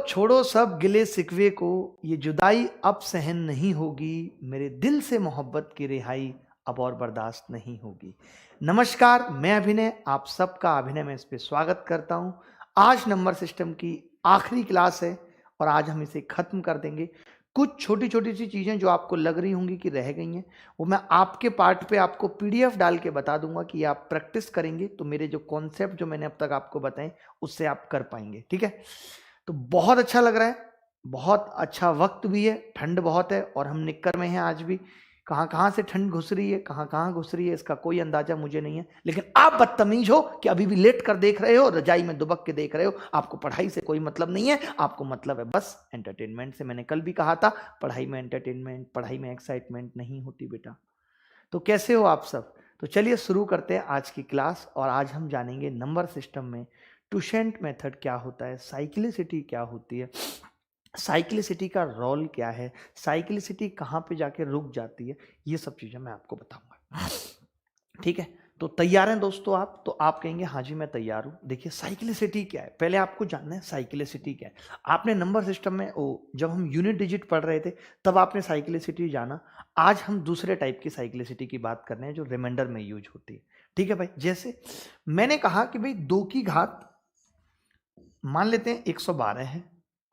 छोड़ो सब गिले शिकवे को, ये जुदाई अब सहन नहीं होगी, मेरे दिल से मोहब्बत की रिहाई अब और बर्दाश्त नहीं होगी। नमस्कार, मैं अभिनय, आप सबका अभिनय में इस पे स्वागत करता हूं। आज नंबर सिस्टम की आखिरी क्लास है और आज हम इसे खत्म कर देंगे। कुछ छोटी छोटी सी चीजें जो आपको लग रही होंगी कि रह गई हैं, वो मैं आपके पार्ट पे आपको पीडीएफ डाल के बता दूंगा कि आप प्रैक्टिस करेंगे तो मेरे जो कॉन्सेप्ट जो मैंने अब तक आपको बताए उससे आप कर पाएंगे। ठीक है, तो बहुत अच्छा लग रहा है, बहुत अच्छा वक्त भी है, ठंड बहुत है और हम निक्कर में हैं आज भी। कहाँ कहाँ से ठंड घुस रही है, कहाँ कहाँ घुस रही है, इसका कोई अंदाजा मुझे नहीं है, लेकिन आप बदतमीज हो कि अभी भी लेट कर देख रहे हो, रजाई में दुबक के देख रहे हो। आपको पढ़ाई से कोई मतलब नहीं है, आपको मतलब है बस एंटरटेनमेंट से। मैंने कल भी कहा था, पढ़ाई में एंटरटेनमेंट, पढ़ाई में एक्साइटमेंट नहीं होती बेटा। तो कैसे हो आप सब? तो चलिए शुरू करते हैं आज की क्लास। और आज हम जानेंगे नंबर सिस्टम में टूशेंट मेथड क्या होता है, साइक्लिसिटी क्या होती है, साइक्लिसिटी का रोल क्या है, साइक्लिसिटी कहाँ पे जाके रुक जाती है, ये सब चीज़ें मैं आपको बताऊंगा। ठीक है, तो तैयार हैं दोस्तों आप? तो आप कहेंगे हाँ जी मैं तैयार हूँ। देखिए साइक्लिसिटी क्या है, पहले आपको जानना है साइक्लिसिटी क्या है। आपने नंबर सिस्टम में जब हम यूनिट डिजिट पढ़ रहे थे तब आपने साइक्लिसिटी जाना। आज हम दूसरे टाइप की साइक्लिसिटी की बात कर रहे हैं जो रिमाइंडर में यूज होती है। ठीक है भाई, जैसे मैंने कहा कि भाई 2 की घात मान लेते हैं 112 है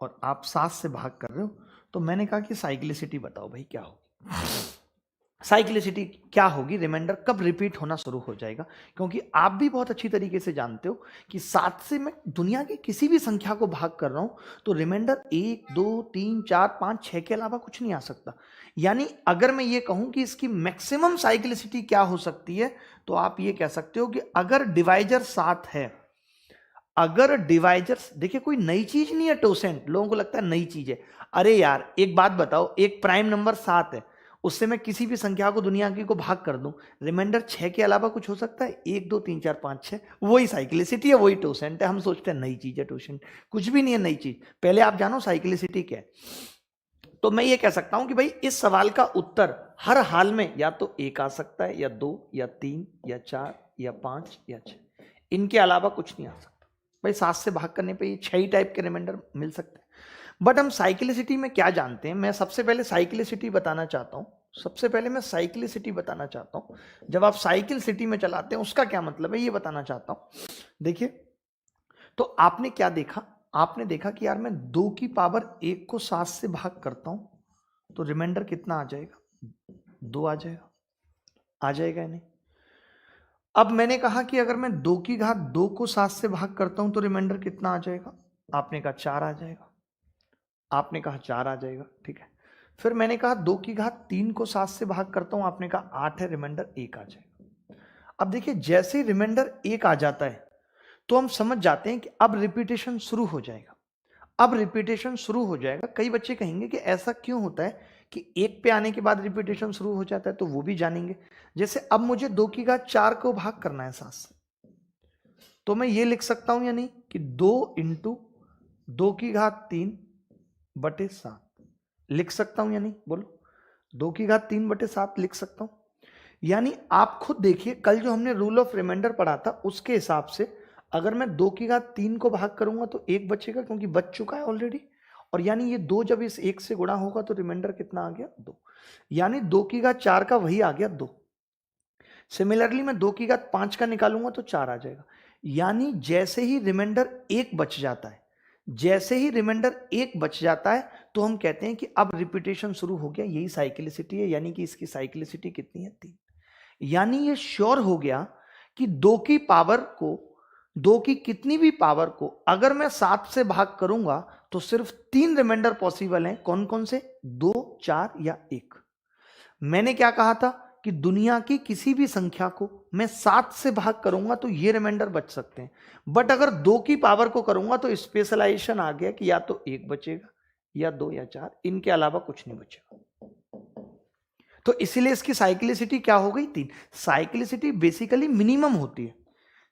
और आप 7 से भाग कर रहे हो, तो मैंने कहा कि साइक्लिसिटी बताओ भाई क्या होगी। साइक्लिसिटी क्या होगी, रिमाइंडर कब रिपीट होना शुरू हो जाएगा। क्योंकि आप भी बहुत अच्छी तरीके से जानते हो कि 7 से मैं दुनिया की किसी भी संख्या को भाग कर रहा हूं तो रिमाइंडर 1 2 3 4 5 6 के अलावा कुछ नहीं आ सकता। यानी अगर मैं ये कहूं कि इसकी मैक्सिमम साइक्लिसिटी क्या हो सकती है, तो आप ये कह सकते हो कि अगर डिवाइजर 7 है, अगर डिवाइजर्स, देखिए कोई नई चीज नहीं है टोसेंट, लोगों को लगता है नई चीज है। अरे यार एक बात बताओ, एक प्राइम नंबर 7 है, उससे मैं किसी भी संख्या को दुनिया की को भाग कर दूं, रिमाइंडर 6 के अलावा कुछ हो सकता है? 1 2 3 4 5 6, वही साइक्लिसिटी है, वही टोसेंट है। हम सोचते हैं नई चीज है टोसेंट, कुछ भी नहीं है नई चीज। पहले आप जानो साइक्लिसिटी क्या है। तो मैं ये कह सकता हूं कि भाई इस सवाल का उत्तर हर हाल में या तो 1 आ सकता है, या 2 या 3 या 4 या 5 या 6, इनके अलावा कुछ नहीं आ सकता। भाई 7 से भाग करने पे ये 6 ही टाइप के रिमाइंडर मिल सकते हैं। बट हम साइक्लिसिटी में क्या जानते हैं, मैं सबसे पहले साइक्लिसिटी बताना चाहता हूं। सबसे पहले मैं साइक्लिसिटी बताना चाहता हूं, जब आप साइकिल सिटी में चलाते हैं उसका क्या मतलब है ये बताना चाहता हूं। देखिए, तो आपने क्या देखा, आपने देखा कि यार मैं 2 की पावर 1 को 7 से भाग करता हूं तो रिमाइंडर कितना आ जाएगा? 2 आ जाएगा। आ जाएगा या नहीं? अब मैंने कहा कि अगर मैं 2 की घात 2 को 7 से भाग करता हूं तो रिमाइंडर कितना आ जाएगा? आपने कहा 4 आ जाएगा। आपने कहा 4 आ जाएगा, ठीक है। फिर मैंने कहा 2 की घात 3 को 7 से भाग करता हूं, आपने कहा 8 है, रिमाइंडर 1 आ जाएगा। अब देखिए जैसे ही रिमाइंडर 1 आ जाता है तो हम समझ जाते हैं कि अब रिपीटेशन शुरू हो जाएगा। अब रिपीटेशन शुरू हो जाएगा। कई बच्चे कहेंगे कि ऐसा क्यों होता है कि 1 पे आने के बाद रिपीटेशन शुरू हो जाता है, तो वो भी जानेंगे। जैसे अब मुझे 2 की घात 4 को भाग करना है 7 से, तो मैं ये लिख सकता हूं या नहीं कि 2 इंटू 2 की घात 3 बटे 7 लिख सकता हूं या नहीं? बोलो, 2 की घात 3 बटे 7 लिख सकता हूं। यानी आप खुद देखिए, कल जो हमने रूल ऑफ रिमाइंडर पढ़ा था उसके हिसाब से अगर मैं 2 की घात 3 को भाग करूंगा तो 1 बचेगा, क्योंकि बच चुका है ऑलरेडी। और यानी ये 2 जब इस 1 से गुणा होगा तो रिमाइंडर कितना आ गया? 2। यानी 2 की घात 4 का वही आ गया 2। सिमिलरली मैं 2 की घात 5 का निकालूंगा तो 4 आ जाएगा। यानी जैसे ही रिमाइंडर 1 बच जाता है, जैसे ही रिमाइंडर 1 बच जाता है तो हम कहते हैं कि अब रिपीटेशन शुरू हो गया। यही साइक्लिसिटी है, यानी कि इसकी साइक्लिसिटी कितनी है? 3। यानी ये श्योर हो गया कि 2 की पावर को, 2 की कितनी भी पावर को अगर मैं 7 से भाग करूंगा तो सिर्फ 3 रिमाइंडर पॉसिबल हैं। कौन कौन से? 2 4 या 1। मैंने क्या कहा था कि दुनिया की किसी भी संख्या को मैं 7 से भाग करूंगा तो ये रिमाइंडर बच सकते हैं। बट अगर 2 की पावर को करूंगा तो स्पेशलाइजेशन आ गया कि या तो 1 बचेगा या 2 या 4, इनके अलावा कुछ नहीं बचेगा। तो इसीलिए इसकी साइक्लिसिटी क्या हो गई? 3। साइक्लिसिटी बेसिकली मिनिमम होती है।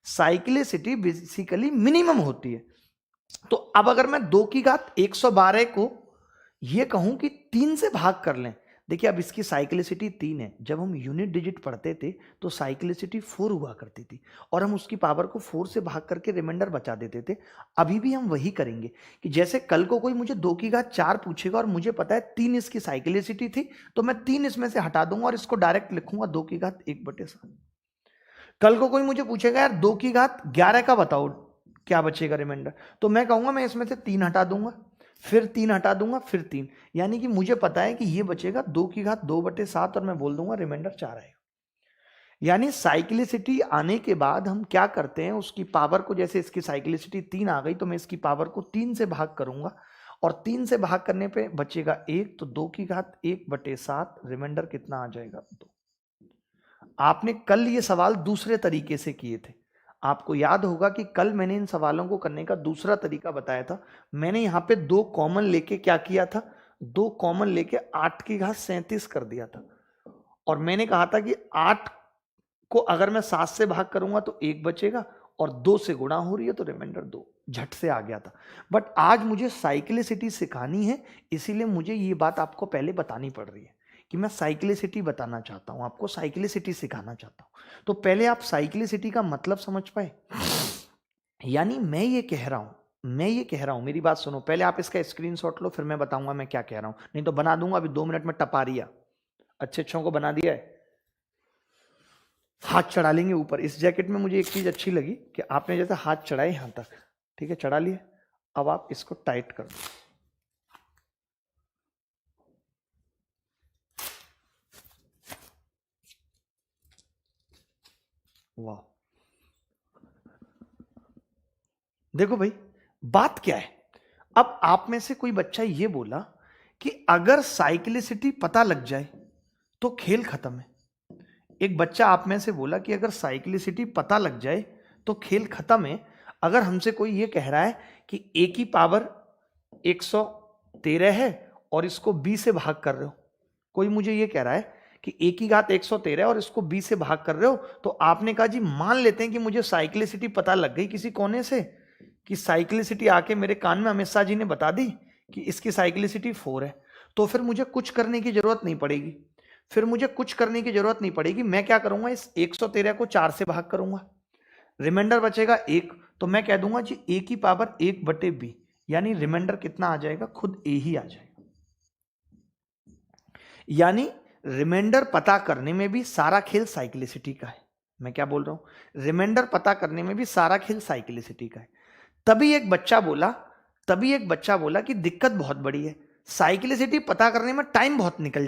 साइक्लिसिटी बेसिकली मिनिमम होती है। तो अब अगर मैं 2 की घात 112 को ये कहूं कि 3 से भाग कर लें, देखिए अब इसकी साइक्लिसिटी 3 है। जब हम यूनिट डिजिट पढ़ते थे तो साइक्लिसिटी 4 हुआ करती थी और हम उसकी पावर को 4 से भाग करके रिमाइंडर बचा देते थे। अभी भी हम वही करेंगे कि जैसे कल को कोई मुझे 2 की घात 4 पूछेगा और मुझे पता है 3 इसकी साइक्लिसिटी थी, तो मैं 3 इसमें से हटा दूंगा और इसको डायरेक्ट लिखूंगा 2 की घात 1/7। कल को कोई मुझे पूछेगा यार 2 की घात 11 का बताओ क्या बचेगा रिमाइंडर, तो मैं कहूंगा मैं इसमें से 3 हटा दूंगा, फिर 3 हटा दूंगा, फिर 3, यानी कि मुझे पता है कि ये बचेगा 2 की घात 2/7 और मैं बोल दूंगा रिमाइंडर 4 आएगा। यानी साइक्लिसिटी आने के बाद हम क्या करते हैं, उसकी पावर को, जैसे इसकी साइक्लिसिटी 3 आ गई तो मैं इसकी पावर को 3 से भाग करूंगा और 3 से भाग करने पे बचेगा 1, तो 2 की घात 1/7, रिमाइंडर कितना आ जाएगा 2। आपने कल ये सवाल दूसरे तरीके से किए थे। आपको याद होगा कि कल मैंने इन सवालों को करने का दूसरा तरीका बताया था। मैंने यहाँ पे 2 कॉमन लेके क्या किया था, 2 कॉमन लेके 8 की घात 37 कर दिया था और मैंने कहा था कि 8 को अगर मैं 7 से भाग करूंगा तो 1 बचेगा और 2 से गुणा हो रही है तो रिमाइंडर 2 झट से आ गया था। बट आज मुझे साइक्लिसिटी सिखानी है, इसीलिए मुझे ये बात आपको पहले बतानी पड़ रही है कि मैं साइक्लिसिटी बताना चाहता हूं, आपको साइक्लिसिटी सिखाना चाहता हूं। तो पहले आप साइक्लिसिटी का मतलब समझ पाए। यानी मैं ये कह रहा हूं, मेरी बात सुनो, पहले आप इसका स्क्रीनशॉट लो, फिर मैं बताऊंगा मैं क्या कह रहा हूं, नहीं तो बना दूंगा अभी 2 मिनट में टपारिया। अच्छे अच्छों को बना दिया है, हाथ चढ़ा लेंगे ऊपर। इस जैकेट में मुझे एक चीज अच्छी लगी कि आपने जैसे हाथ चढ़ाए यहां तक, ठीक है, चढ़ा लिए, अब आप इसको टाइट कर दो। वाह, देखो भाई बात क्या है। अब आप में से कोई बच्चा ये बोला कि अगर साइक्लिसिटी पता लग जाए तो खेल खत्म है। एक बच्चा आप में से बोला कि अगर साइक्लिसिटी पता लग जाए तो खेल खत्म है। अगर हमसे कोई ये कह रहा है कि a की पावर 113 है और इसको b से भाग कर रहे हो, कोई मुझे ये कह रहा है कि a की घात 113 और इसको b से भाग कर रहे हो, तो आपने कहा जी मान लेते हैं कि मुझे साइक्लिसिटी पता लग गई किसी कोने से, कि साइक्लिसिटी आके मेरे कान में अमित शाह जी ने बता दी कि इसकी साइक्लिसिटी 4 है, तो फिर मुझे कुछ करने की जरूरत नहीं पड़ेगी। मैं क्या करूंगा, इस 113 को 4 से भाग करूंगा, रिमाइंडर बचेगा 1, तो मैं कह दूंगा जी a की पावर 1/b, यानी रिमाइंडर कितना आ जाएगा, खुद a ही आ जाएगा। यानी रिमाइंडर पता करने में भी सारा खेल साइक्लिसिटी का है। मैं क्या बोल रहा हूं, रिमाइंडर पता करने में भी सारा खेल साइक्लिसिटी का है। तभी एक बच्चा बोला कि दिक्कत बहुत बड़ी है, साइक्लिसिटी पता करने में टाइम बहुत निकल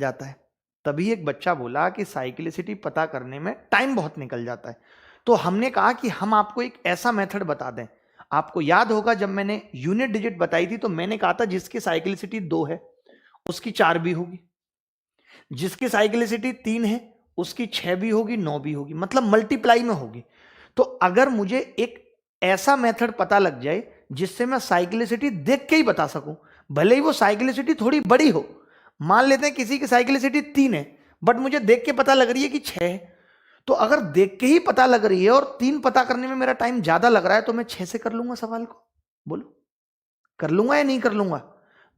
जाता है। तो हमने कहा कि हम आपको एक ऐसा मेथड बता दें। आपको याद होगा जब मैंने यूनिट डिजिट बताई थी तो मैंने कहा था जिसकी साइक्लिसिटी 2 है उसकी 4 भी होगी, जिसकी साइक्लिसिटी 3 है उसकी 6 भी होगी, 9 भी होगी, मतलब मल्टीप्लाई में होगी। तो अगर मुझे एक ऐसा मेथड पता लग जाए जिससे मैं साइक्लिसिटी देख के ही बता सकूं, भले ही वो साइक्लिसिटी थोड़ी बड़ी हो, मान लेते हैं किसी की साइक्लिसिटी 3 है बट मुझे देख के पता लग रही है कि 6 है, तो अगर देख के ही पता लग रही है और 3 पता करने में मेरा टाइम ज्यादा लग रहा है तो मैं 6 से कर लूंगा सवाल को। बोलो कर लूंगा या नहीं कर लूंगा।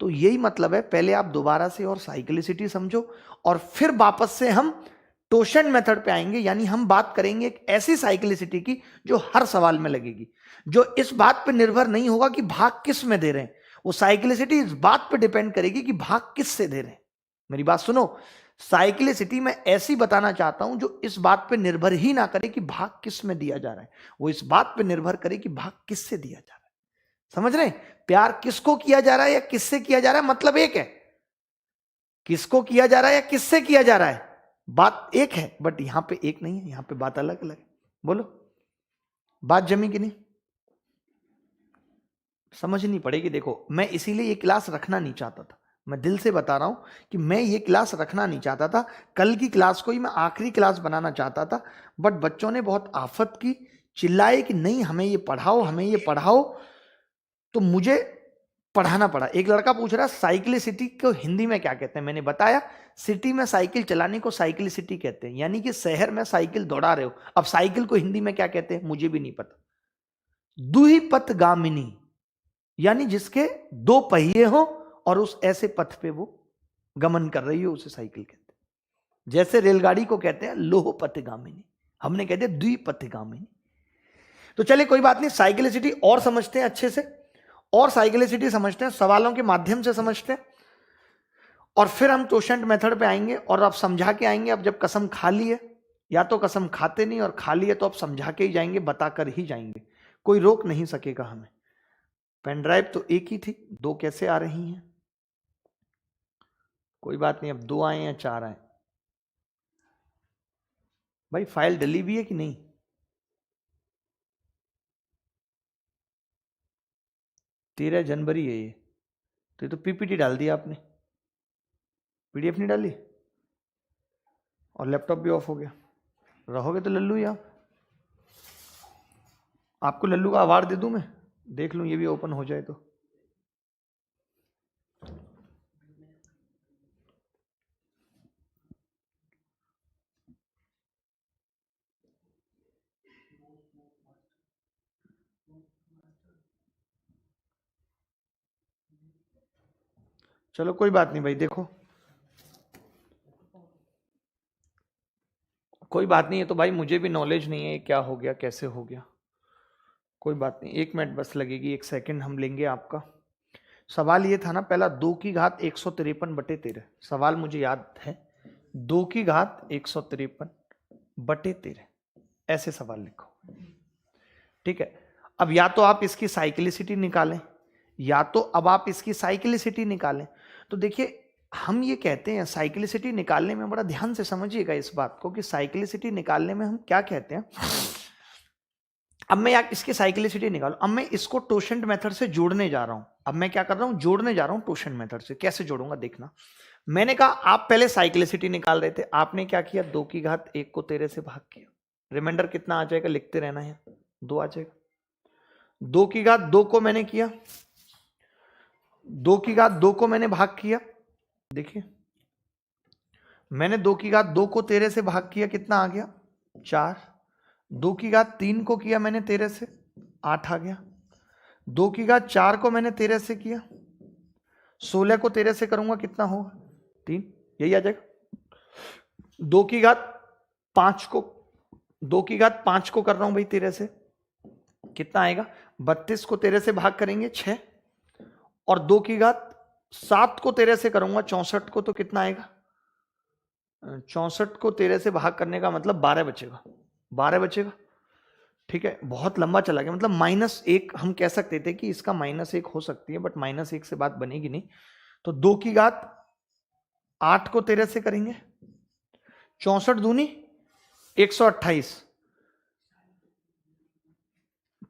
तो यही मतलब है, पहले आप दोबारा से और साइक्लिसिटी समझो और फिर वापस से हम टोशन मेथड पे आएंगे। यानी हम बात करेंगे एक ऐसी साइक्लिसिटी की जो हर सवाल में लगेगी, जो इस बात पे निर्भर नहीं होगा कि भाग किस में दे रहे हैं, वो साइक्लिसिटी इस बात पे डिपेंड करेगी कि भाग किस से दे रहे हैं। मेरी बात सुनो, साइक्लिसिटी मैं ऐसी बताना चाहता हूं जो इस बात पे निर्भर ही ना करे कि भाग किस में दिया जा रहा है, वो इस बात पे निर्भर करे कि भाग किस से दिया जा रहा है। समझ रहे हैं, प्यार किसको किया जा रहा है या किससे किया जा रहा है, मतलब एक है, किसको किया जा रहा है या किससे किया जा रहा है, बात एक है, बट यहां पे एक नहीं है, यहां पे बात अलग अलग है। बोलो बात जमी कि नहीं, समझनी पड़ेगी। देखो मैं इसीलिए ये क्लास रखना नहीं चाहता था, मैं दिल से बता रहा हूं कि मैं ये क्लास रखना नहीं चाहता था। कल की क्लास को ही मैं आखिरी क्लास बनाना चाहता था, बट बच्चों ने बहुत आफत की, चिल्लाए कि नहीं हमें ये पढ़ाओ, हमें ये पढ़ाओ, तो मुझे पढ़ाना पड़ा। एक लड़का पूछ रहा साइक्लिसिटी को हिंदी में क्या कहते हैं, मैंने बताया सिटी में साइकिल चलाने को साइक्लिसिटी कहते हैं, यानी कि शहर में साइकिल दौड़ा रहे हो। अब साइकिल को हिंदी में क्या कहते हैं मुझे भी नहीं पता। दुहिपथगामिनी, यानी जिसके 2 पहिए हो और उस ऐसे पथ पे वो गमन कर रही हो उसे साइकिल कहते हैं। जैसे रेलगाड़ी को कहते हैं लोह पथगामिनी, हमने कहते हैं द्विपथगामिनी। तो चलिए कोई बात नहीं, साइक्लिसिटी और समझते हैं अच्छे से, और साइक्लिसिटी समझते हैं, सवालों के माध्यम से समझते हैं, और फिर हम टोशेंट मेथड पे आएंगे और अब समझा के आएंगे। अब जब कसम खा ली है, या तो कसम खाते नहीं, और खा ली है तो अब समझा के ही जाएंगे, बताकर ही जाएंगे, कोई रोक नहीं सकेगा हमें। पेन ड्राइव तो एक ही थी, दो कैसे आ रही हैं? कोई बात नहीं, अब दो आए या चार आए। भाई फाइल डली हुई है कि नहीं? तेरह जनवरी है ये, तो ये तो पीपीटी डाल दिया आपने, पीडीएफ नहीं डाली, और लैपटॉप भी ऑफ हो गया। रहोगे तो लल्लू ही आप, आपको लल्लू का अवार्ड दे दूं मैं, देख लूं ये भी ओपन हो जाए तो। चलो कोई बात नहीं भाई, देखो कोई बात नहीं है, तो भाई मुझे भी नॉलेज नहीं है क्या हो गया कैसे हो गया। कोई बात नहीं, 1 मिनट बस लगेगी, 1 सेकंड हम लेंगे आपका। सवाल ये था ना पहला, 2 की घात 153/13, सवाल मुझे याद है, 2 की घात 153/13, ऐसे सवाल लिखो। ठीक है, अब या तो आप इसकी साइक्लिसिटी निकालें, या तो अब आप इसकी साइक्लिसिटी निकालें। तो देखिए हम ये कहते हैं साइक्लिसिटी निकालने में, बड़ा ध्यान से समझिएगा इस बात को, कि साइक्लिसिटी निकालने में हम क्या कहते हैं। अब मैं इसकी साइक्लिसिटी निकालूं, अब मैं इसको टोशेंट मेथड से जोड़ने जा रहा हूं। अब मैं क्या कर रहा हूं, जोड़ने जा रहा हूं टोशेंट मेथड से। कैसे जोड़ूंगा देखना। मैंने कहा आप पहले साइक्लिसिटी निकाल रहे थे, आपने क्या किया, 2 की घात 1 को 13 से भाग किया, रिमाइंडर कितना आ जाएगा, लिखते रहना है, 2 आ जाएगा। 2 की घात 2 को मैंने किया, 2 की घात 2 को मैंने भाग किया, देखिए मैंने 2 की घात 2 को 13 से भाग किया, कितना आ गया, 4। 2 की घात 3 को किया मैंने 13 से, 8 आ गया। 2 की घात 4 को मैंने 13 से किया, 16 को 13 से करूंगा कितना होगा, 3, यही आ जाएगा। 2 की घात 5 को, 2 की घात 5 को कर रहा हूं भाई 13 से, कितना आएगा, 32 को 13 से भाग करेंगे 6, और 2 की घात 7 को 13 से करूंगा 64 को, तो कितना आएगा, 64 को 13 से भाग करने का मतलब 12 बचेगा, 12 बचेगा। ठीक है, बहुत लंबा चला गया, मतलब -1 हम कह सकते थे कि इसका -1 हो सकती है, बट -1 से बात बनेगी नहीं। तो 2 की घात 8 को 13 से करेंगे, 64 दूनी 128,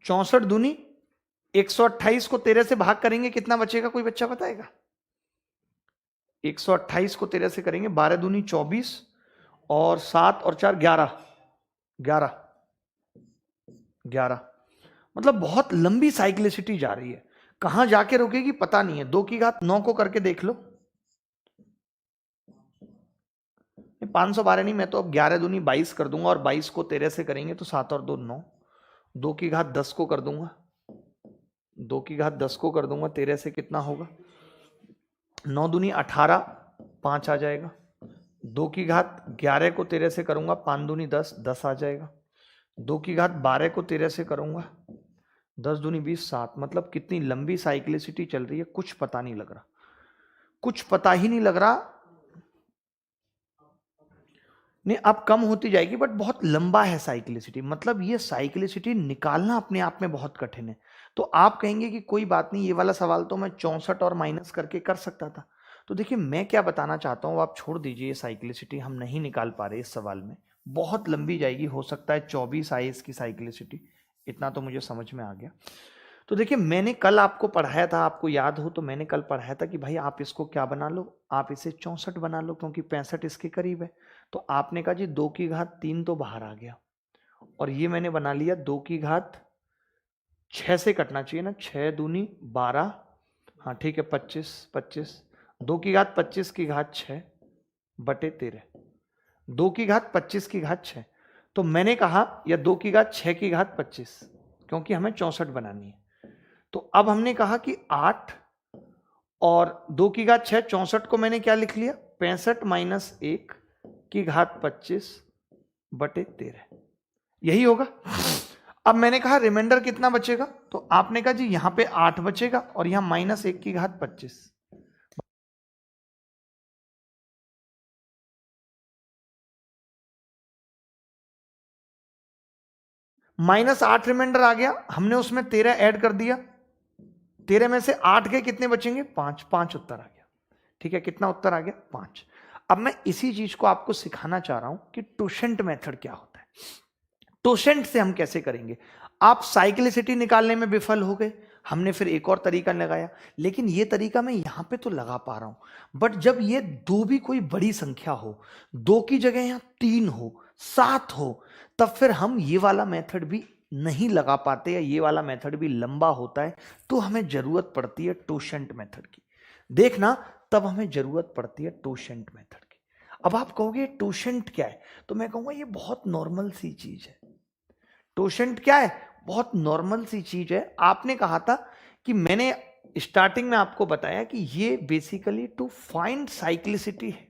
64 दूनी 128 को 13 से भाग करेंगे, कितना बचेगा, कोई बच्चा बताएगा। 128 को 13 से करेंगे, 12 दूनी 24, और 7 और 4 11, 11, 11, मतलब बहुत लंबी साइक्लिसिटी जा रही है, कहां जाके रुकेगी पता नहीं है। 2 की घात 9 को करके देख लो, 512 नहीं, मैं तो अब 11 दूनी 22 कर दूंगा, और 22 को 13 से करेंगे तो 7 और 2 9। 2 की घात 10 को कर दूंगा, 2 की घात 10 को कर दूंगा 13 से, कितना होगा, 9 दूनी 18, 5 आ जाएगा। 2 की घात 11 को 13 से करूंगा, 5 दूनी 10, 10 आ जाएगा। 2 की घात 12 को 13 से करूंगा, 10 दूनी 20, 7। मतलब कितनी लंबी साइक्लिसिटी चल रही है, कुछ पता नहीं लग रहा, कुछ पता ही नहीं लग रहा। नहीं अब कम होती जाएगी, बट बहुत लंबा है साइक्लिसिटी, मतलब ये साइक्लिसिटी निकालना अपने आप में बहुत कठिन है। तो आप कहेंगे कि कोई बात नहीं, ये वाला सवाल तो मैं 64 और माइनस करके कर सकता था। तो देखिए मैं क्या बताना चाहता हूँ, आप छोड़ दीजिए, साइक्लिसिटी हम नहीं निकाल पा रहे इस सवाल में, बहुत लंबी जाएगी, हो सकता है 24 आए इसकी साइक्लिसिटी, इतना तो मुझे समझ में आ गया। तो देखिए मैंने कल आपको पढ़ाया था, आपको याद हो तो मैंने कल पढ़ाया था कि भाई आप इसको क्या बना लो, आप इसे 64 बना लो, क्योंकि 65 इसके करीब है। तो आपने कहा जी 2 की घात 3 तो बाहर आ गया, और ये मैंने बना लिया 2 की घात 6 से कटना चाहिए ना, 6 दूनी 12, हाँ ठीक है 25, 25, 2 की घात 25 की घात 6/13, 2 की घात 25 की घात 6। तो मैंने कहा या 2 की घात 6 की घात 25, क्योंकि हमें 64 बनानी है। तो अब हमने कहा कि 8 और 2 की घात 6, 64 को मैंने क्या लिख लिया, 65 माइनस 1 की घात 25 बटे 13, यही होगा। अब मैंने कहा रिमाइंडर कितना बचेगा, तो आपने कहा जी यहां पे 8 बचेगा और यहां माइनस 1 की घात 25, -8 रिमाइंडर आ गया, हमने उसमें 13 ऐड कर दिया, 13 में से 8 के कितने बचेंगे, 5, 5 उत्तर आ गया। ठीक है, कितना उत्तर आ गया, 5। अब मैं इसी चीज को आपको सिखाना चाह रहा हूं कि टोशेंट मेथड क्या होता है, टोशेंट से हम कैसे करेंगे। आप साइक्लिसिटी निकालने में विफल हो गए, हमने फिर एक और तरीका लगाया, लेकिन ये तरीका मैं यहां पे तो लगा पा रहा हूं, बट जब ये दो भी कोई बड़ी संख्या हो, 2 की जगह यहां 3 हो, 7 हो, तब फिर हम ये वाला मेथड भी नहीं लगा पाते, या ये वाला मेथड भी लंबा होता है, तो हमें जरूरत पड़ती है टोशेंट मेथड की। देखना, तब हमें जरूरत पड़ती है टोशेंट मेथड की। अब आप कहोगे टोशेंट क्या है, तो मैं कहूंगा ये बहुत नॉर्मल सी चीज है। टोशेंट क्या है, बहुत नॉर्मल सी चीज है। आपने कहा था कि मैंने स्टार्टिंग में आपको बताया कि ये बेसिकली टू फाइंड साइक्लिसिटी है,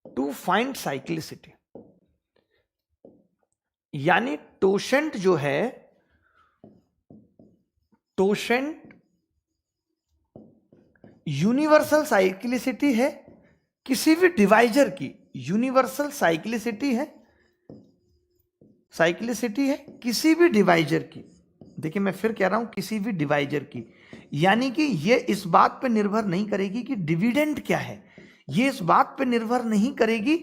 टू फाइंड साइक्लिसिटी, यानी टोशेंट जो है, टोशेंट यूनिवर्सल साइक्लिसिटी है किसी भी डिवाइजर की, यूनिवर्सल साइक्लिसिटी है, साइक्लिसिटी है किसी भी डिवाइजर की। देखिए मैं फिर कह रहा हूं, किसी भी डिवाइजर की, यानी कि ये इस बात पर निर्भर नहीं करेगी कि डिविडेंड क्या है, ये इस बात पर निर्भर नहीं करेगी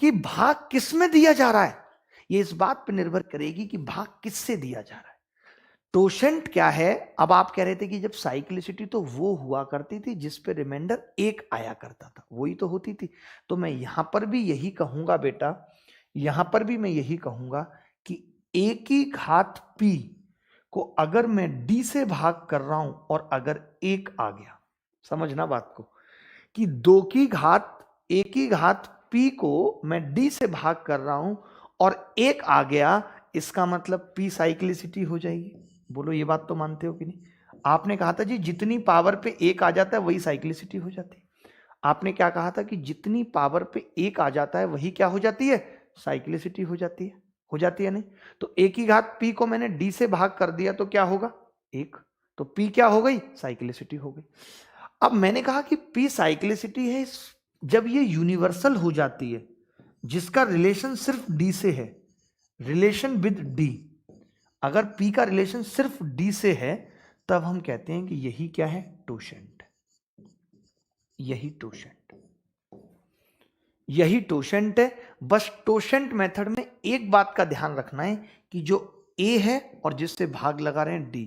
कि भाग किस में दिया जा रहा है, ये इस बात पर निर्भर करेगी कि भाग किससे दिया जा रहा है। टोशेंट क्या है, अब आप कह रहे थे कि जब साइक्लिसिटी तो वो हुआ करती थी जिस पे रिमाइंडर 1 आया करता था, वही तो होती थी। तो मैं यहां पर भी यही कहूंगा बेटा, यहां पर भी मैं यही कहूंगा कि a की घात p को अगर मैं d से भाग कर रहा हूं और अगर 1 आ गया, समझना बात को, कि 2 की घात a की घात p को मैं d से भाग कर रहा हूं और 1 आ गया, इसका मतलब p साइक्लिसिटी हो जाएगी। बोलो ये बात तो मानते हो कि नहीं। आपने कहा था जी जितनी पावर पे 1 आ जाता है वही साइक्लिसिटी हो जाती है। आपने क्या कहा था कि जितनी पावर पे 1 आ जाता है वही क्या हो जाती है, साइक्लिसिटी हो जाती है। हो जाती है नहीं, तो a की घात p को मैंने d से भाग कर दिया तो क्या होगा, 1, तो p क्या हो गई, साइक्लिसिटी हो गई। अब मैंने कहा कि p साइक्लिसिटी है जब ये यूनिवर्सल हो जाती है, जिसका रिलेशन सिर्फ d से है, रिलेशन विद d, अगर p का रिलेशन सिर्फ d से है, तब हम कहते हैं कि यही क्या है, टोशेंट, यही टोशेंट, यही टोशेंट है। बस टोशेंट मेथड में एक बात का ध्यान रखना है कि जो a है और जिससे भाग लगा रहे हैं d,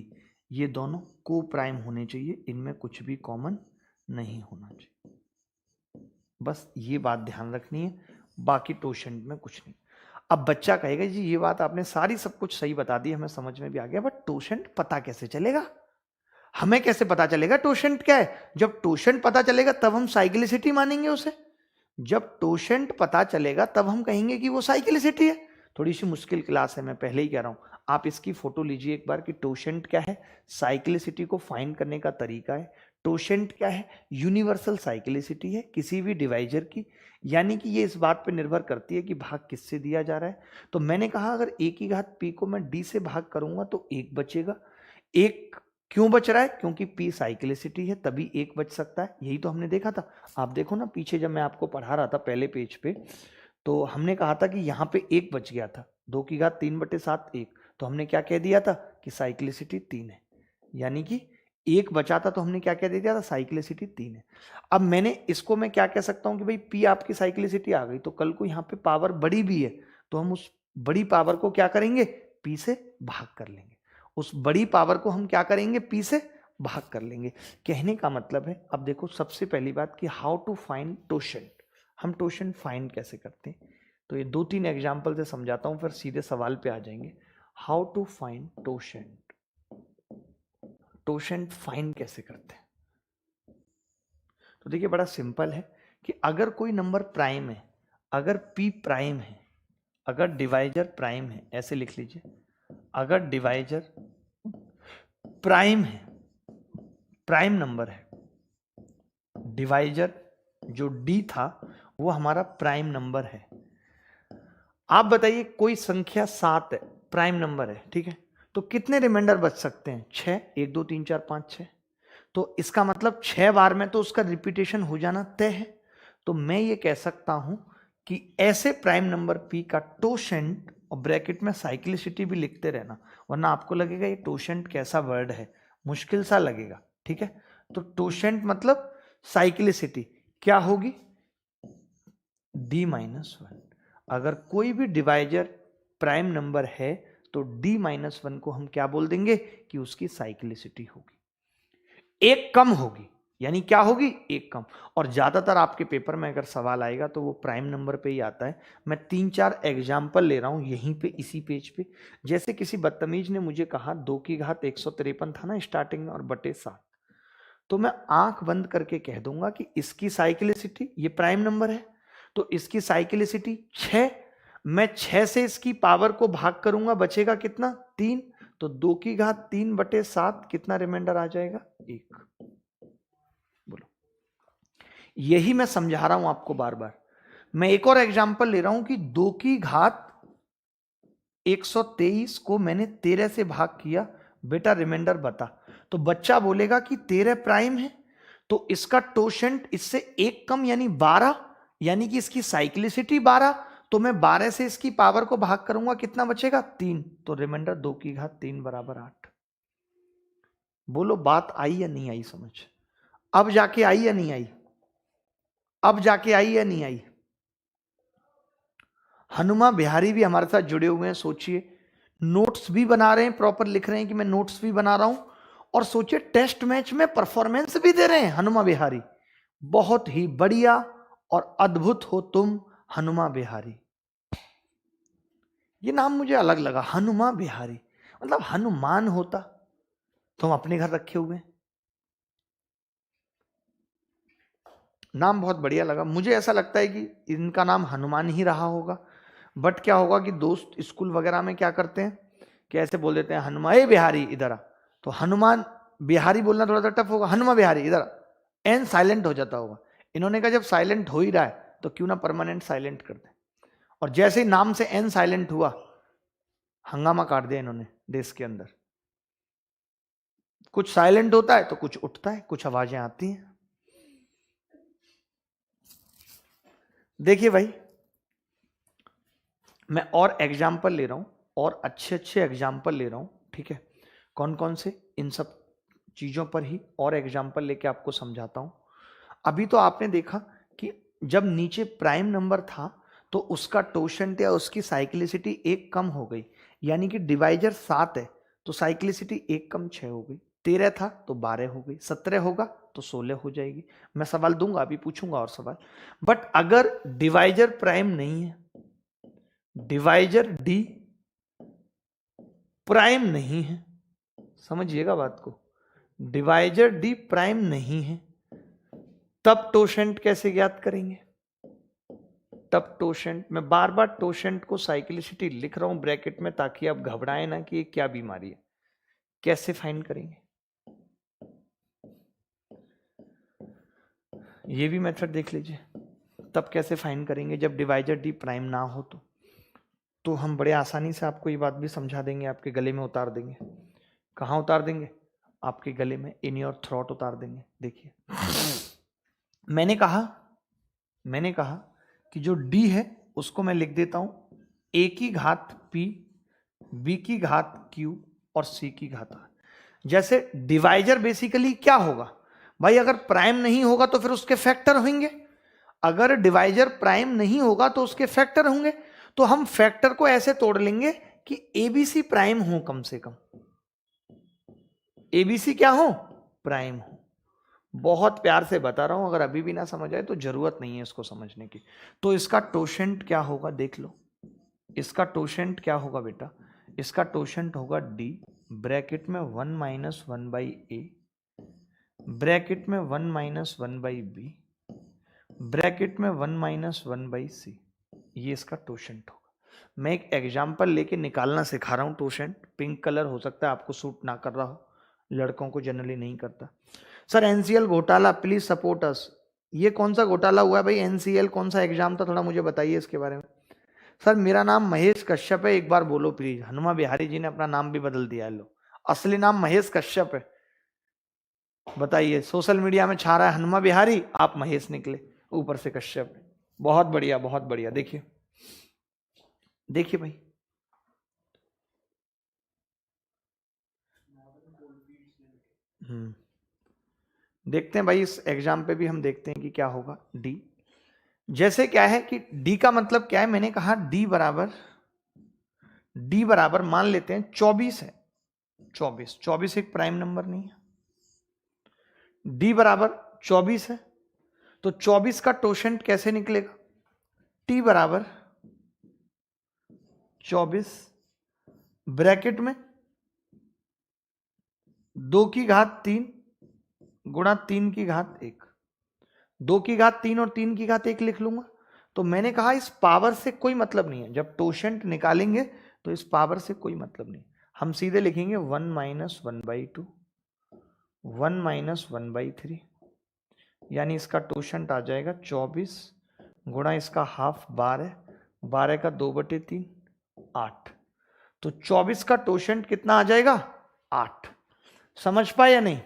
ये दोनों को प्राइम होने चाहिए, इनमें कुछ भी कॉमन नहीं होना चाहिए, बस ये बात ध्यान रखनी है, बाकी टोशेंट में कुछ नहीं। अब बच्चा कहेगा जी ये बात आपने सारी सब कुछ सही बता दी, हमें समझ में भी आ गया, बट टोशेंट पता कैसे चलेगा, हमें कैसे पता चलेगा टोशेंट क्या है। जब टोशेंट पता चलेगा तब हम साइक्लिसिटी मानेंगे उसे, जब टोशेंट पता चलेगा तब हम कहेंगे कि वो साइक्लिसिटी है। थोड़ी सी मुश्किल क्लास है, मैं पहले ही कह रहा हूं, आप इसकी फोटो लीजिए एक बार कि टोशेंट क्या है, साइक्लिसिटी को फाइंड करने का तरीका है। टोशेंट क्या है, यूनिवर्सल साइक्लिसिटी है किसी भी डिवाइजर की, यानी कि ये इस बात पर निर्भर करती है कि भाग किससे दिया जा रहा है। तो मैंने कहा अगर a की घात p को मैं d से भाग करूंगा तो 1 बचेगा। 1 क्यों बच रहा है, क्योंकि p साइक्लिसिटी है तभी 1 बच सकता है, यही तो हमने देखा था। आप देखो ना पीछे जब मैं आपको पढ़ा रहा था पहले पेज पे, तो हमने कहा था कि यहाँ पे 1 बच गया था, 2 की घात 3/7 1, तो हमने क्या कह दिया था कि साइक्लिसिटी 3 है, यानी कि 1 बचा था तो हमने क्या कह दिया था, साइक्लिसिटी 3 है। अब मैंने इसको मैं क्या कह सकता हूँ कि भाई p आपकी साइक्लिसिटी आ गई, तो कल को यहाँ पे पावर बड़ी भी है तो हम उस बड़ी पावर को क्या करेंगे, p से भाग कर लेंगे, उस बड़ी पावर को हम क्या करेंगे, p से भाग कर लेंगे। कहने का मतलब है, अब देखो सबसे पहली बात कि हाउ टू फाइंड टोशेंट, हम टोशेंट फाइंड कैसे करते हैं, तो ये 2-3 एग्जाम्पल से समझाता हूं फिर सीधे सवाल पे आ जाएंगे। हाउ टू फाइंड टोशेंट, टोशेंट फाइंड कैसे करते हैं, तो देखिए बड़ा सिंपल है कि अगर कोई नंबर प्राइम है, अगर p प्राइम है, अगर डिवाइजर प्राइम है, ऐसे लिख लीजिए, अगर डिवाइजर प्राइम है, प्राइम नंबर है, डिवाइजर जो डी था वो हमारा प्राइम नंबर है। आप बताइए कोई संख्या 7 है, प्राइम नंबर है, ठीक है, तो कितने रिमाइंडर बच सकते हैं? 6, 1 2 3 4 5 6। तो इसका मतलब 6 बार में तो उसका रिपीटेशन हो जाना तय है। तो मैं ये कह सकता हूं कि ऐसे प्राइम नंबर p का टोशेंट, और ब्रैकेट में साइक्लिसिटी भी लिखते रहना, वरना आपको लगेगा ये टोशेंट कैसा वर्ड है, मुश्किल सा लगेगा, ठीक है। तो टोशेंट मतलब साइक्लिसिटी क्या होगी? d-1। अगर कोई भी डिवाइजर प्राइम नंबर है तो d-1 को हम क्या बोल देंगे कि उसकी साइक्लिसिटी होगी, एक कम होगी। यानी क्या होगी? एक कम। और ज्यादातर आपके पेपर में अगर सवाल आएगा तो वो प्राइम नंबर पे ही आता है। मैं 3-4 एग्जाम्पल ले रहा हूं यहीं पे, इसी पेज पे। जैसे किसी बदतमीज ने मुझे कहा 2 की घात 153 था ना स्टार्टिंग में, और बटे 7, तो मैं आंख बंद करके कह दूंगा कि इसकी साइक्लिसिटी, ये प्राइम नंबर है तो इसकी साइक्लिसिटी 6, मैं 6 से इसकी पावर को भाग करूंगा, बचेगा कितना? 3। तो 2 की घात 3 बटे 7 कितना रिमाइंडर आ जाएगा? 1। बोलो, यही मैं समझा रहा हूं आपको बार बार। मैं एक और एग्जांपल ले रहा हूं कि 2 की घात 123 को मैंने 13 से भाग किया, बेटा रिमाइंडर बता। तो बच्चा बोलेगा कि 13 प्राइम है, तो इसका टोशेंट इससे एक कम यानी 12, यानी कि इसकी साइक्लिसिटी 12। तो मैं 12 से इसकी पावर को भाग करूंगा, कितना बचेगा? 3। तो रिमाइंडर 2 की घात 3 बराबर 8। बोलो बात आई या नहीं आई समझ? अब जाके आई या नहीं आई? अब जाके आई या नहीं आई? हनुमा बिहारी भी हमारे साथ जुड़े हुए हैं, सोचिए, नोट्स भी बना रहे हैं, प्रॉपर लिख रहे हैं कि मैं नोट्स भी बना रहा हूं, और सोचिए टेस्ट मैच में परफॉर्मेंस भी दे रहे हैं हनुमा बिहारी। बहुत ही बढ़िया और अद्भुत हो तुम हनुमा बिहारी। ये नाम मुझे अलग लगा, हनुमा बिहारी, मतलब हनुमान होता तो हम अपने घर रखे हुए हैं। नाम बहुत बढ़िया लगा मुझे। ऐसा लगता है कि इनका नाम हनुमान ही रहा होगा, बट क्या होगा कि दोस्त स्कूल वगैरह में क्या करते हैं कि ऐसे बोल देते हैं, हनुमा ए बिहारी इधर आ। तो हनुमान बिहारी बोलना थोड़ा सा टफ होगा, हनुमा बिहारी इधर आ, एन साइलेंट हो जाता होगा। इन्होंने कहा जब साइलेंट हो ही रहा है तो क्यों ना परमानेंट साइलेंट कर दे, और जैसे ही नाम से एन साइलेंट हुआ, हंगामा काट दिया इन्होंने देश के अंदर। कुछ साइलेंट होता है तो कुछ उठता है, कुछ आवाजें आती हैं। देखिए भाई, मैं और एग्जाम्पल ले रहा हूं, और अच्छे अच्छे एग्जाम्पल ले रहा हूं, ठीक है। कौन कौन से? इन सब चीजों पर ही और एग्जाम्पल लेके आपको समझाता हूं। अभी तो आपने देखा कि जब नीचे प्राइम नंबर था तो उसका टोशेंट या उसकी साइक्लिसिटी एक कम हो गई, यानी कि डिवाइजर 7 है तो साइक्लिसिटी एक कम 6 हो गई। 13 था तो 12 हो गई, 17 होगा तो 16 हो जाएगी। मैं सवाल दूंगा, अभी पूछूंगा और सवाल। बट अगर डिवाइजर प्राइम नहीं है, डिवाइजर डी प्राइम नहीं है, समझिएगा बात को, डिवाइजर डी प्राइम नहीं है, तब टोशेंट कैसे ज्ञात करेंगे? तब टोशेंट, मैं बार बार टोशेंट को साइक्लिसिटी लिख रहा हूं ब्रैकेट में ताकि आप घबराएं ना कि ये क्या बीमारी है। कैसे फाइंड करेंगे? ये भी मेथड देख लीजिए। तब कैसे फाइंड करेंगे जब डिवाइजर डी प्राइम ना हो? तो हम बड़े आसानी से आपको ये बात भी समझा देंगे, आपके गले में उतार देंगे। कहाँ उतार देंगे? आपके गले में, इन योर थ्रोट उतार देंगे। देखिए, मैंने कहा कि जो डी है उसको मैं लिख देता हूं a की घात p, b की घात q और c की घात r। जैसे डिवाइजर बेसिकली क्या होगा भाई? अगर प्राइम नहीं होगा तो फिर उसके फैक्टर होंगे। अगर डिवाइजर प्राइम नहीं होगा तो उसके फैक्टर होंगे। तो हम फैक्टर को ऐसे तोड़ लेंगे कि एबीसी प्राइम हो, कम से कम एबीसी क्या हो? प्राइम हो। बहुत प्यार से बता रहा हूं, अगर अभी भी ना समझ आए तो जरूरत नहीं है इसको समझने की। तो इसका टोशेंट क्या होगा देख लो। इसका टोशेंट क्या होगा बेटा? इसका टोशेंट होगा डी, ब्रैकेट में 1 माइनस 1 बाई ए, ब्रैकेट में 1 माइनस 1 बाई बी, ब्रैकेट में 1 माइनस 1 बाई सी। ये इसका टोशेंट होगा। मैं एक एग्जाम्पल लेके निकालना सिखा रहा हूं टोशेंट। पिंक कलर हो सकता है आपको सूट ना कर रहा हो, लड़कों को जनरली नहीं करता। सर एनसीएल घोटाला, प्लीज सपोर्ट अस। ये कौन सा घोटाला हुआ है भाई? एनसीएल कौन सा एग्जाम था, थोड़ा मुझे बताइए इसके बारे में। सर मेरा नाम महेश कश्यप है, एक बार बोलो प्लीज। हनुमा बिहारी जी ने अपना नाम भी बदल दिया है। लो, असली नाम महेश कश्यप है। बताइए, सोशल मीडिया में छा रहा है हनुमा बिहारी, आप महेश निकले, ऊपर से कश्यप। बहुत बढ़िया, बहुत बढ़िया। देखिए देखिए भाई, देखते हैं भाई, इस एग्जाम पे भी हम देखते हैं कि क्या होगा। डी, जैसे क्या है कि डी का मतलब क्या है, मैंने कहा डी बराबर मान लेते हैं 24 है। 24 एक प्राइम नंबर नहीं है। डी बराबर 24 है, तो 24 का टोशेंट कैसे निकलेगा? टी बराबर 24 ब्रैकेट में 2 की घात 3 गुणा 3 की घात 1। 2 की घात 3 और 3 की घात 1 लिख लूंगा। तो मैंने कहा इस पावर से कोई मतलब नहीं है, जब टोशेंट निकालेंगे तो इस पावर से कोई मतलब नहीं। हम सीधे लिखेंगे 1 - 1/2, 1 - 1/3, यानी इसका टोशेंट आ जाएगा 24 गुणा इसका हाफ 12, 12 का 2/3 8। तो 24 का टोशेंट कितना आ जाएगा? 8। समझ पाए या नहीं?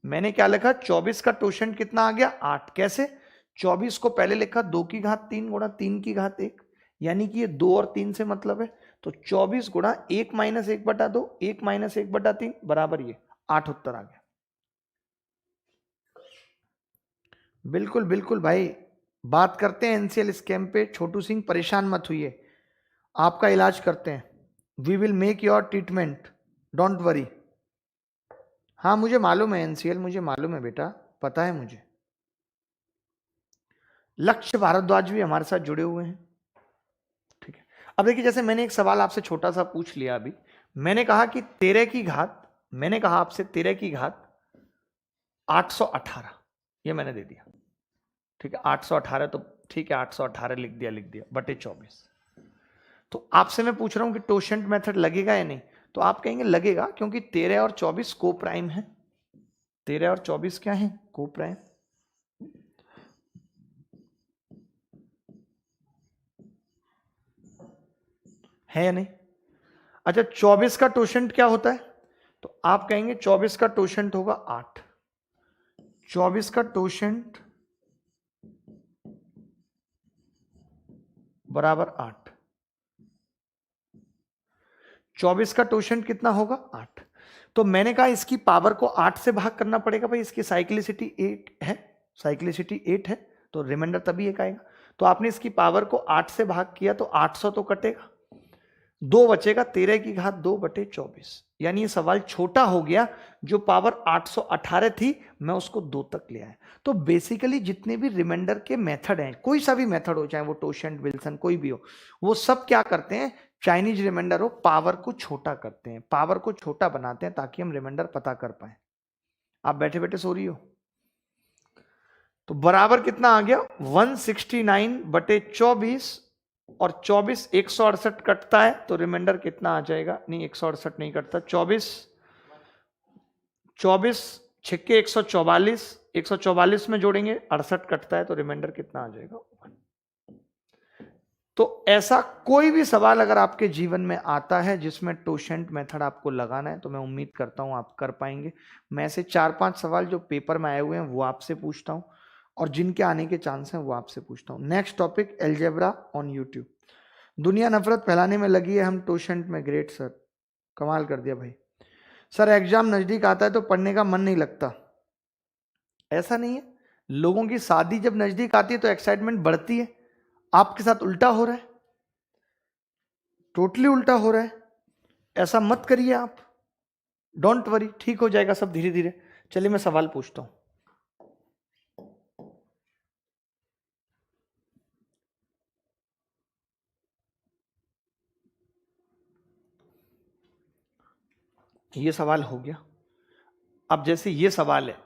मैंने क्या लिखा? 24 का टोशेंट कितना आ गया? 8। कैसे? 24 को पहले लिखा 2 की घात 3 गुणा 3 की घात 1, यानी कि ये 2 और 3 से मतलब है। तो 24 गुणा 1 - 1/2, 1 - 1/3 बराबर ये 8 उत्तर आ गया। बिल्कुल बिल्कुल भाई, बात करते हैं एनसीएल स्कैम पे। छोटू सिंह परेशान मत हुइए, आपका इलाज करते हैं। We will make your treatment, don't worry. हाँ मुझे मालूम है एनसीएल, मुझे मालूम है बेटा, पता है मुझे। लक्ष्य भारद्वाज भी हमारे साथ जुड़े हुए हैं। ठीक है, अब देखिए, जैसे मैंने एक सवाल आपसे छोटा सा पूछ लिया अभी। मैंने कहा कि 13 की घात, मैंने कहा आपसे 13 की घात 818, ये मैंने दे दिया। ठीक है, 818, तो ठीक है 818 लिख दिया बटे 24। तो आपसे मैं पूछ रहा हूं कि टोशेंट मेथड लगेगा या नहीं? तो आप कहेंगे लगेगा, क्योंकि 13 और 24 को प्राइम है। 13 और 24 क्या है? को प्राइम है या नहीं? अच्छा, 24 का टोशेंट क्या होता है? तो आप कहेंगे 24 का टोशेंट होगा 8। 24 का टोशेंट बराबर 8। 24 का टोशेंट कितना होगा? 8। तो मैंने कहा इसकी पावर को 8 से भाग करना पड़ेगा भाई, इसकी साइक्लिसिटी 8 है, साइक्लिसिटी 8 है, तो रिमाइंडर तभी एक आएगा। तो आपने इसकी पावर को 8 से भाग किया तो 800 तो कटेगा, 2 बचेगा, 13 की घात 2 बटे 24। यानी ये सवाल छोटा हो गया, जो पावर 818 थी मैं उसको 2 तक ले आया। तो बेसिकली जितने भी रिमाइंडर के मेथड हैं, कोई सा भी मेथड हो, चाहे वो टोशेंट, विल्सन, कोई भी हो, वो सब क्या करते हैं? चाइनीज रिमाइंडर हो, पावर को छोटा करते हैं, पावर को छोटा बनाते हैं ताकि हम रिमाइंडर पता कर पाए। आप बैठे बैठे सो रही हो, तो बराबर कितना आ गया? 169 बटे 24, और 24 168 कटता है तो रिमाइंडर कितना आ जाएगा? नहीं 168 नहीं कटता, 24 छिक्के 144, 144 में जोड़ेंगे 68 कटता है तो रिमाइंडर कितना आ जाएगा? 1। तो ऐसा कोई भी सवाल अगर आपके जीवन में आता है जिसमें टोशेंट मेथड आपको लगाना है, तो मैं उम्मीद करता हूं आप कर पाएंगे। मैं ऐसे 4-5 सवाल जो पेपर में आए हुए हैं वो आपसे पूछता हूं, और जिनके आने के चांस हैं वो आपसे पूछता हूं। Next topic, algebra on YouTube. दुनिया नफरत फैलाने में लगी है, हम टोशेंट में ग्रेट सर, कमाल कर दिया भाई। सर एग्जाम नजदीक आता है तो पढ़ने का मन नहीं लगता। ऐसा नहीं है, लोगों की शादी जब नजदीक आती है तो एक्साइटमेंट बढ़ती है। आपके साथ उल्टा हो रहा है, टोटली उल्टा हो रहा है। ऐसा मत करिए आप, डोंट वरी, ठीक हो जाएगा सब धीरे धीरे। चलिए मैं सवाल पूछता हूं। ये सवाल हो गया। अब जैसे ये सवाल है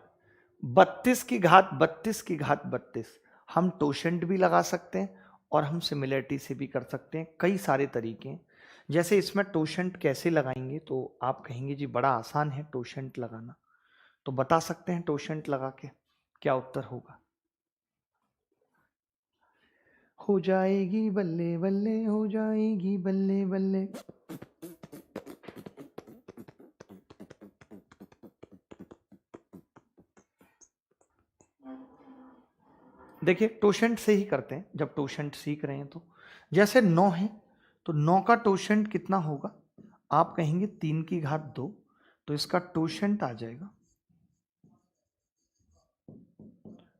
32 की घात 32 की घात 32, हम टोशेंट भी लगा सकते हैं और हम सिमिलरिटी से भी कर सकते हैं, कई सारे तरीके हैं। जैसे इसमें टोशेंट कैसे लगाएंगे, तो आप कहेंगे जी बड़ा आसान है टोशेंट लगाना, तो बता सकते हैं टोशेंट लगा के क्या उत्तर होगा। हो जाएगी बल्ले बल्ले, हो जाएगी बल्ले बल्ले। देखिए टोशेंट से ही करते हैं, जब टोशेंट सीख रहे हैं तो जैसे 9 है तो 9 का टोशेंट कितना होगा, आप कहेंगे 3 की घात 2, तो इसका टोशेंट आ जाएगा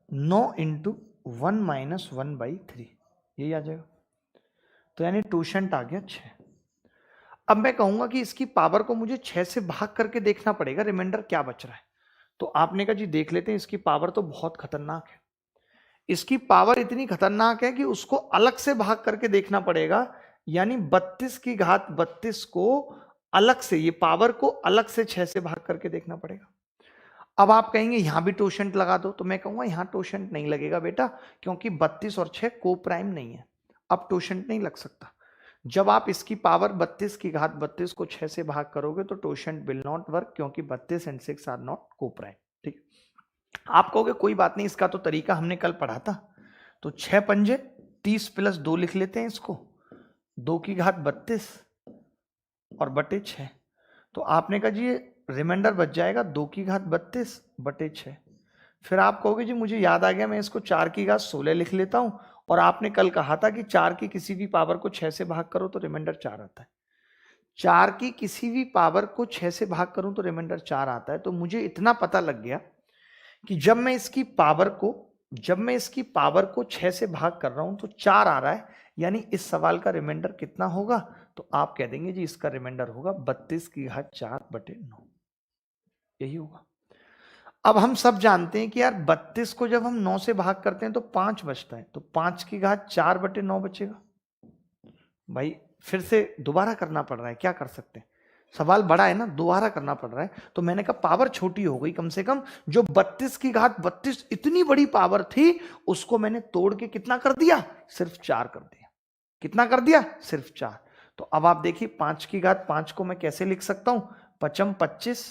9 इंटू 1 माइनस 1/3, यही आ जाएगा। तो यानी टोशेंट आ गया 6। अब मैं कहूंगा कि इसकी पावर को मुझे 6 से भाग करके देखना पड़ेगा, रिमाइंडर क्या बच रहा है। तो आपने कहा जी देख लेते हैं, इसकी पावर तो बहुत खतरनाक है। इसकी पावर इतनी खतरनाक है कि उसको अलग से भाग करके देखना पड़ेगा, यानी 32 की घात 32 को अलग से, ये पावर को अलग से 6 से भाग करके देखना पड़ेगा। अब आप कहेंगे यहां भी टोशेंट लगा दो, तो मैं कहूंगा यहां टोशेंट नहीं लगेगा बेटा, क्योंकि 32 और 6 को प्राइम नहीं है, अब टोशेंट नहीं लग सकता। जब आप इसकी पावर 32 की घात 32 को 6 से भाग करोगे तो टोशेंट विल नॉट वर्क, क्योंकि 32 एंड 6 आर नॉट को प्राइम। ठीक, आप कहोगे कोई बात नहीं, इसका तो तरीका हमने कल पढ़ा था। तो 6 पंजे 30 प्लस 2 लिख लेते हैं इसको, 2 की घात 32 और बटे 6। तो आपने कहा जी रिमाइंडर बच जाएगा 2 की घात 32 बटे 6। फिर आप कहोगे जी मुझे याद आ गया, मैं इसको 4 की घात 16 लिख लेता हूं, और आपने कल कहा था कि 4 की किसी भी पावर को 6 से भाग करो तो रिमाइंडर 4 आता है। 4 की किसी भी पावर को 6 से भाग करूं तो रिमाइंडर 4 आता है। तो मुझे इतना पता लग गया कि जब मैं इसकी पावर को 6 से भाग कर रहा हूं तो 4 आ रहा है, यानी इस सवाल का रिमाइंडर कितना होगा, तो आप कह देंगे जी इसका रिमाइंडर होगा 32 की घात 4 बटे 9, यही होगा। अब हम सब जानते हैं कि यार 32 को जब हम 9 से भाग करते हैं तो 5 बचता है, तो 5 की घात 4 बटे 9 बचेगा। भाई फिर से दोबारा करना पड़ रहा है, क्या कर सकते हैं, सवाल बड़ा है ना, दोबारा करना पड़ रहा है। तो मैंने कहा पावर छोटी हो गई, कम से कम जो 32 की घात 32 इतनी बड़ी पावर थी, उसको मैंने तोड़ के कितना कर दिया, सिर्फ 4 कर दिया। कितना कर दिया, सिर्फ 4। तो अब आप देखिए 5 की घात 5 को मैं कैसे लिख सकता हूं, 5 25